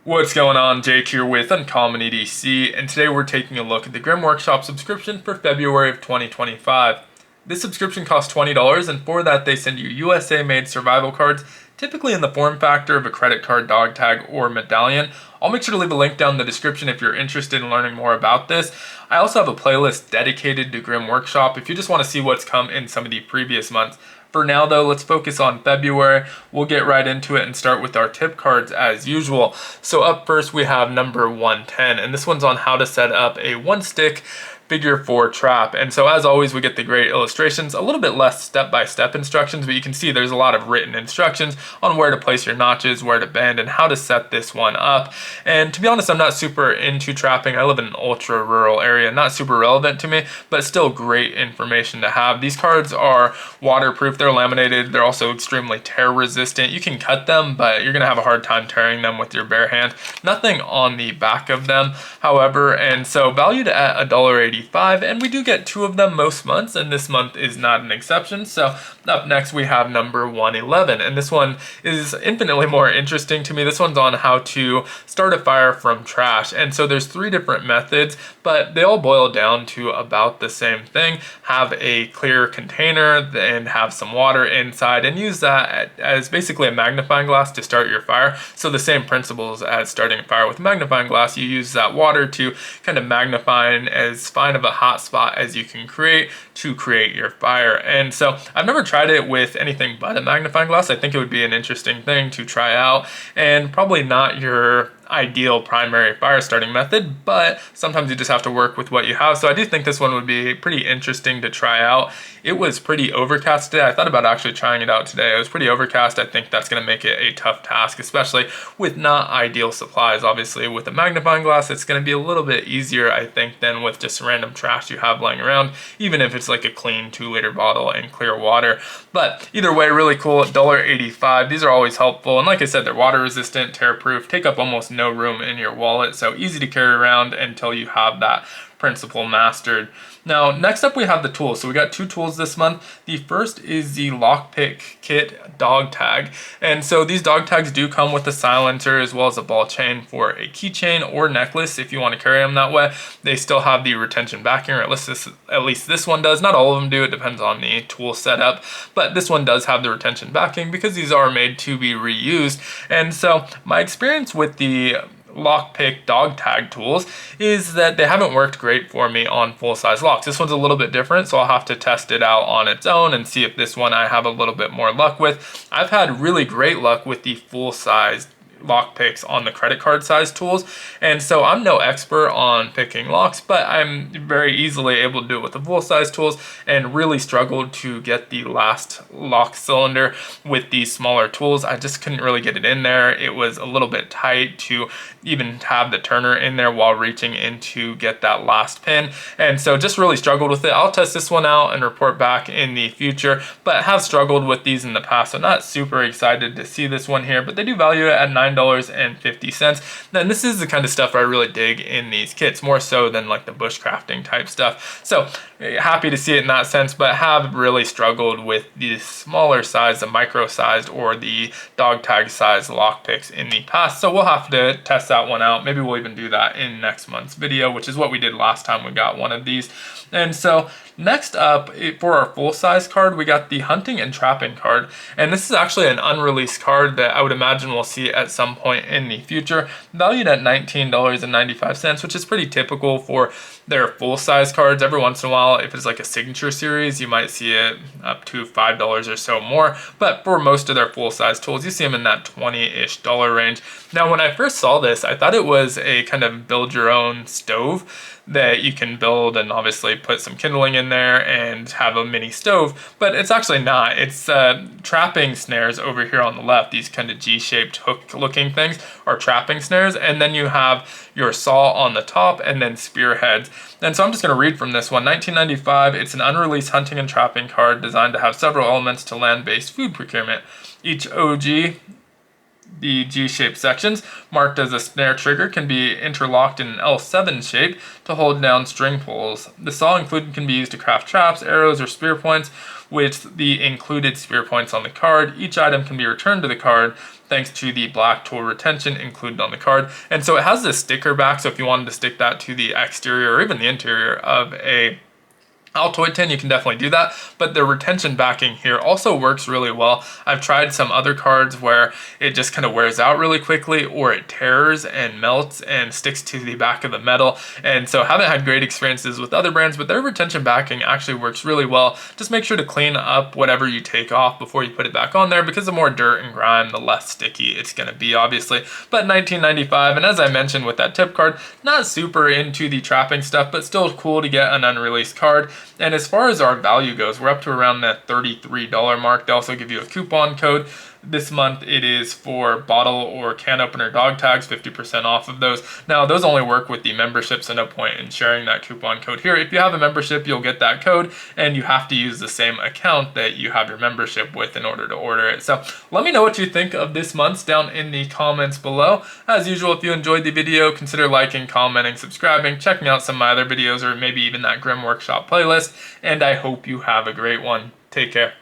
What's going on? Jake here with Uncommon EDC, and today we're taking a look at the Grim Workshop subscription for February of 2025. This subscription costs $20, and for that they send you USA-made survival cards, typically in the form factor of a credit card, dog tag, or medallion. I'll make sure to leave a link down in the description if you're interested in learning more about this. I also have a playlist dedicated to Grim Workshop if you just want to see what's come in some of the previous months. For now though, let's focus on February. We'll get right into it and start with our tip cards as usual. So up first we have number 110, and this one's on how to set up a one stick figure 4 trap. And so as always, we get the great illustrations, a little bit less step-by-step instructions, but you can see there's a lot of written instructions on where to place your notches, where to bend, and how to set this one up. And to be honest, I'm not super into trapping. I live in an ultra rural area, not super relevant to me, but still great information to have. These cards are waterproof, they're laminated, they're also extremely tear resistant. You can cut them, but you're gonna have a hard time tearing them with your bare hand. Nothing on the back of them, however, and so valued at $1.85. And we do get 2 of them most months, and this month is not an exception. So up next we have number 111, and this one is infinitely more interesting to me. This one's on how to start a fire from trash, and so there's 3 different methods, but they all boil down to about the same thing. Have a clear container and have some water inside, and use that as basically a magnifying glass to start your fire. So the same principles as starting a fire with a magnifying glass. You use that water to kind of magnify as fine of a hot spot as you can create to create your fire. And so I've never tried it with anything but a magnifying glass. I think it would be an interesting thing to try out, and probably not your ideal primary fire starting method, but sometimes you just have to work with what you have. So I do think this one would be pretty interesting to try out. It was pretty overcast today. I thought about actually trying it out today. It was pretty overcast. I think that's going to make it a tough task, especially with not ideal supplies. Obviously with a magnifying glass, it's going to be a little bit easier, I think, than with just random trash you have lying around, even if it's like a clean 2-liter bottle and clear water. But either way, really cool. $1.85. These are always helpful, and like I said, they're water resistant, tear proof, take up almost no room in your wallet, so easy to carry around until you have that principle mastered. Now, next up we have the tools. So we got 2 tools this month. The first is the Lockpick Kit Dog Tag. And so these dog tags do come with a silencer as well as a ball chain for a keychain or necklace if you want to carry them that way. They still have the retention backing, or at least this one does. Not all of them do, it depends on the tool setup, but this one does have the retention backing because these are made to be reused. And so my experience with the Lockpick dog tag tools is that they haven't worked great for me on full-size locks. This one's a little bit different, so I'll have to test it out on its own and see if this one I have a little bit more luck with. I've had really great luck with the full-size lock picks on the credit card size tools, and so I'm no expert on picking locks, but I'm very easily able to do it with the full size tools, and really struggled to get the last lock cylinder with these smaller tools. I just couldn't really get it in there. It was a little bit tight to even have the turner in there while reaching in to get that last pin, and so just really struggled with it. I'll test this one out and report back in the future, but have struggled with these in the past, so not super excited to see this one here, but they do value it at $9.50. Then this is the kind of stuff I really dig in these kits, more so than like the bushcrafting type stuff. So happy to see it in that sense, but have really struggled with the smaller size, the micro sized or the dog tag size lock picks in the past. So we'll have to test that one out. Maybe we'll even do that in next month's video, which is what we did last time we got one of these. And so next up, for our full-size card, we got the Hunting and Trapping card. And this is actually an unreleased card that I would imagine we'll see at some point in the future. Valued at $19.95, which is pretty typical for their full-size cards. Every once in a while, if it's like a signature series, you might see it up to $5 or so more. But for most of their full-size tools, you see them in that $20-ish range. Now, when I first saw this, I thought it was a kind of build-your-own stove that you can build and obviously put some kindling in there and have a mini stove, but it's actually not. It's trapping snares over here on the left. These kind of G-shaped hook looking things are trapping snares, and then you have your saw on the top and then spearheads. And so I'm just going to read from this one. $19.95. It's an unreleased hunting and trapping card designed to have several elements to land-based food procurement. Each OG, the G-shaped sections, marked as a snare trigger, can be interlocked in an L7 shape to hold down string pulls. The saw included can be used to craft traps, arrows, or spear points. with the included Spirit points on the card. Each item can be returned to the card thanks to the black tool retention included on the card. And so it has this sticker back, so if you wanted to stick that to the exterior or even the interior of a Altoid tin, you can definitely do that, but the retention backing here also works really well. I've tried some other cards where it just kind of wears out really quickly, or it tears and melts and sticks to the back of the metal, and so haven't had great experiences with other brands, but their retention backing actually works really well. Just make sure to clean up whatever you take off before you put it back on there, because the more dirt and grime, the less sticky it's going to be, obviously. But $19.95, and as I mentioned with that tip card, not super into the trapping stuff, but still cool to get an unreleased card. And as far as our value goes, we're up to around that $33 mark. They also give you a coupon code. This month it is for bottle or can opener dog tags, 50% off of those. Now those only work with the membership, so no point in sharing that coupon code here. If you have a membership, you'll get that code, and you have to use the same account that you have your membership with in order to order it. So let me know what you think of this month's down in the comments below. As usual, if you enjoyed the video, consider liking, commenting, subscribing, checking out some of my other videos, or maybe even that Grimm Workshop playlist, and I hope you have a great one. Take care.